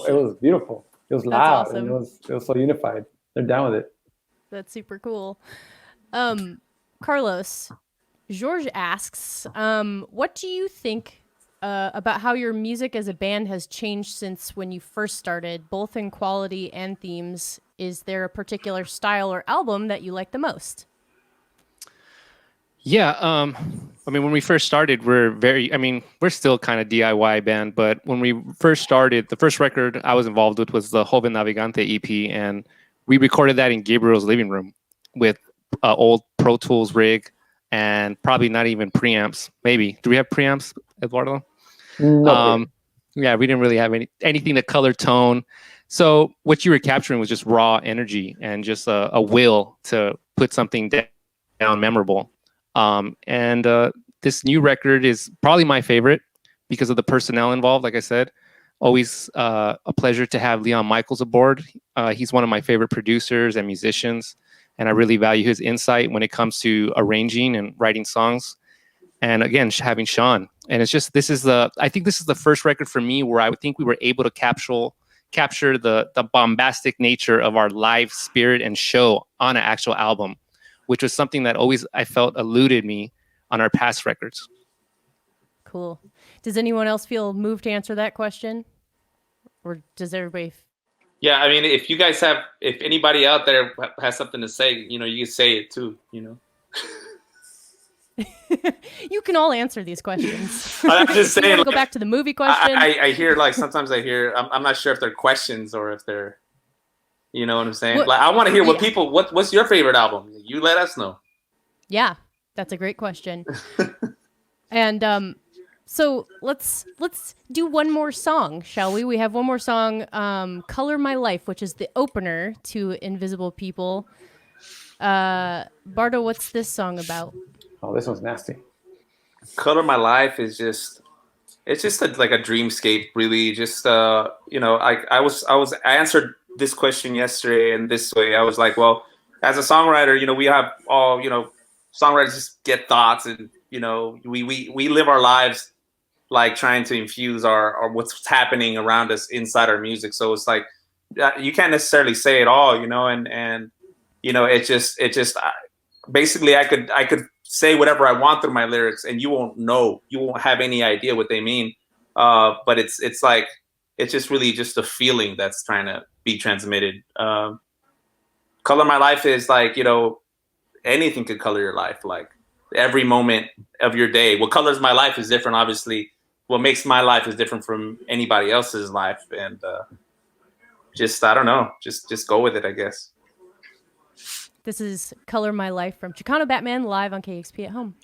E: it was beautiful. It was loud,
A: awesome.
E: and it was so unified. They're down with it.
A: That's super cool. Carlos, George asks, what do you think about how your music as a band has changed since when you first started, both in quality and themes? Is there a particular style or album that you like the most?
C: Yeah, I mean, when we first started, we're still kind of DIY band, but when we first started, the first record I was involved with was the Joven Navigante EP, and we recorded that in Gabriel's living room with old Pro Tools rig and probably not even preamps. Maybe. Do we have preamps, Eduardo?
E: No.
C: Yeah, we didn't really have anything to color tone. So what you were capturing was just raw energy and just a will to put something down memorable. And this new record is probably my favorite because of the personnel involved. Like I said, always a pleasure to have Leon Michaels aboard. He's one of my favorite producers and musicians, and I really value his insight when it comes to arranging and writing songs. And again, having Sean. And it's just, I think this is the first record for me where I would think we were able to capture the bombastic nature of our live spirit and show on an actual album, which was something that always I felt eluded me on our past records.
A: Cool. Does anyone else feel moved to answer that question? Or does everybody...
B: Yeah, I mean, if anybody out there has something to say, you can say it too,
A: You can all answer these questions.
B: I'm just saying.
A: Go back to the movie question.
B: I hear sometimes I'm not sure if they're questions or if they're, you know what I'm saying? Like, I want to hear what's your favorite album? You let us know.
A: Yeah, that's a great question. And so let's do one more song, shall we? We have one more song, Color My Life, which is the opener to Invisible People. Bardo, what's this song about?
E: Oh, this one's nasty.
B: Color My Life is it's just like a dreamscape, really. Just I answered this question yesterday in this way. I was like, well, as a songwriter, we have all, songwriters just get thoughts, and we live our lives like trying to infuse our what's happening around us inside our music. So it's like you can't necessarily say it all, and it just basically I could say whatever I want through my lyrics, and you won't have any idea what they mean. But it's just really just a feeling that's trying to be transmitted. Color My Life is like, anything could color your life. Like every moment of your day. What colors my life is different, obviously. What makes my life is different from anybody else's life. And I don't know, just go with it, I guess.
A: This is Color My Life from Chicano Batman live on KEXP at Home.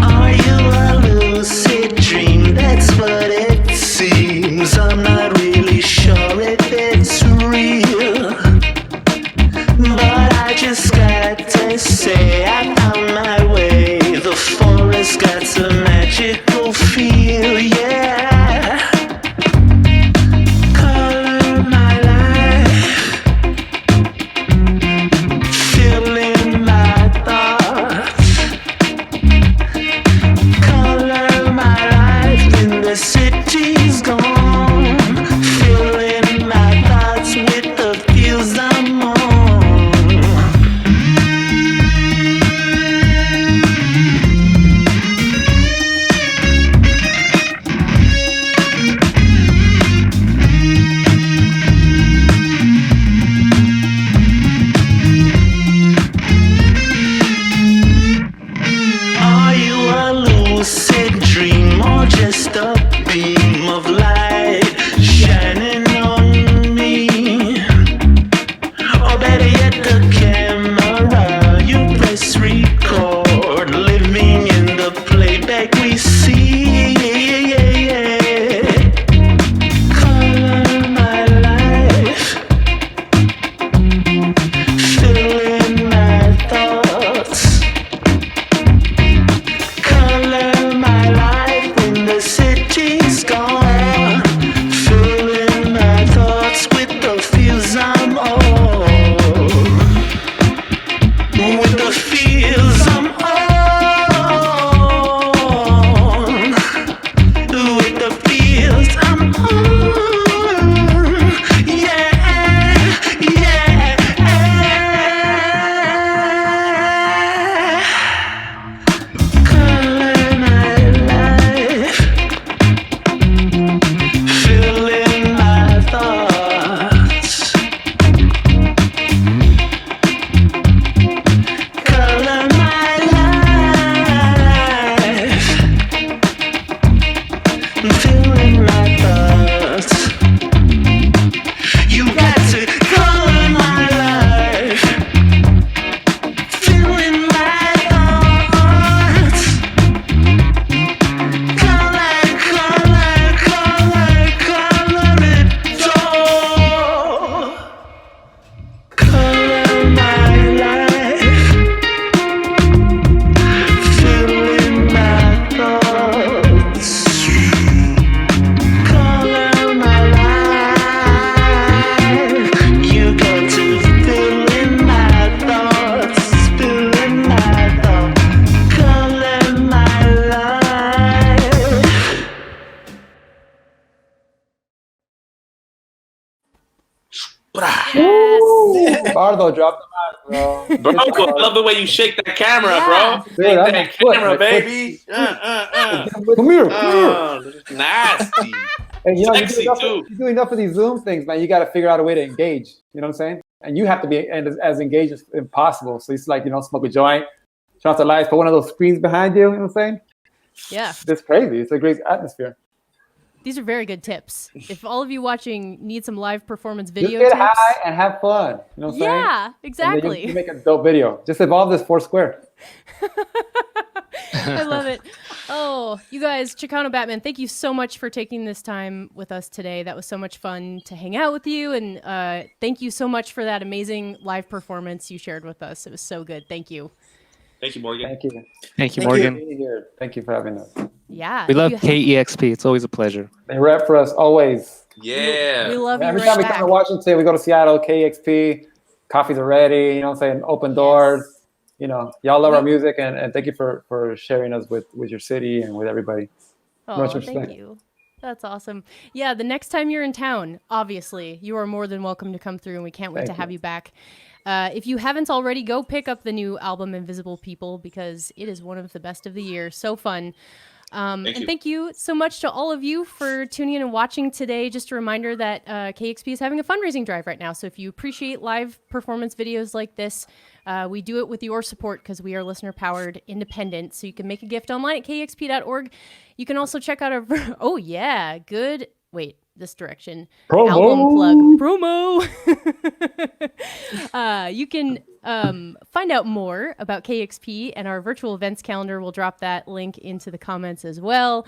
F: Are you a lucid dream that's city's gone. Filling my thoughts with the feels I'm on. Are you a lucid dream or just a beam of light shining on me? Or better yet, the camera you press record, living in the playback we see. Color my life, filling my thoughts. Color my life when the city's gone. Filling my thoughts with the feels I'm on. With the feels I'm on. With the feels I'm on. Yeah, yeah. Color my life, filling my thoughts. Color my life, filling my thoughts. You got to color my life, filling my thoughts. Color, color, color, color it all. Color my life, filling my thoughts. Color my life, you got to fill in my thoughts, filling my thoughts. Color my life.
A: Yes.
E: Bardo, drop the mic, bro.
G: Bro, I love the way you shake that camera,
A: Yeah.
G: bro.
E: Dude,
G: Shake
E: that's
G: that
E: my foot,
G: camera,
E: my foot.
G: baby.
E: Come here, come here.
G: Oh, nasty.
E: And you know,
G: Sexy, too.
E: you do enough of these Zoom things, man. You got to figure out a way to engage. You know what I'm saying? And you have to be as engaged as possible. So it's like, you know, smoke a joint, turn off the lights, put one of those screens behind you. You know what I'm saying?
A: Yeah.
E: It's crazy. It's a great atmosphere.
A: These are very good tips. If all of you watching need some live performance
E: Just
A: video
E: get
A: tips.
E: high and have fun. You know what I'm saying?
A: Yeah,
E: And then
A: exactly.
E: you make a dope video. Just evolve this Foursquare.
A: I love it. Oh, you guys, Chicano Batman, thank you so much for taking this time with us today. That was so much fun to hang out with you. And thank you so much for that amazing live performance you shared with us. It was so good. Thank you.
G: Thank you, Morgan.
E: Thank you.
C: Thank you,
D: Thank you.
C: Morgan.
E: Being here. Thank you for having us.
A: Yeah.
C: We
A: if
C: love
A: you-
C: KEXP. It's always a pleasure.
E: They rep for us always.
G: Yeah.
A: We love you
E: Every
A: right
E: time we
A: back.
E: come to Washington, we go to Seattle, KEXP, coffees are ready, you know what I'm saying? Open doors.
A: Yes.
E: You know, y'all love our music and thank you for sharing us with your city and with everybody.
A: Oh,
E: Much
A: thank
E: respect.
A: you. That's awesome. Yeah, the next time you're in town, obviously, you are more than welcome to come through, and we can't wait
E: Thank
A: to have
E: you.
A: you back. If you haven't already, go pick up the new album Invisible People because it is one of the best of the year. So fun. Thank you so much to all of you for tuning in and watching today. Just a reminder that KEXP is having a fundraising drive right now. So if you appreciate live performance videos like this, we do it with your support because we are listener-powered, independent. So you can make a gift online at kexp.org. You can also check out our... Oh, yeah. Good... Wait. This direction.
E: Promo.
A: Album plug. Promo. You can find out more about KEXP and our virtual events calendar. We'll drop that link into the comments as well.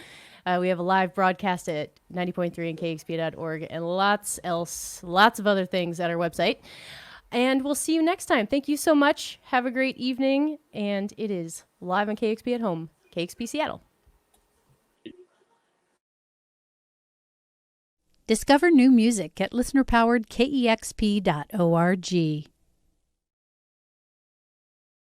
A: We have a live broadcast at 90.3 and kexp.org and lots of other things at our website. And we'll see you next time. Thank you so much. Have a great evening. And it is live on KEXP at Home, KEXP Seattle.
H: Discover new music at listener-powered KEXP.org.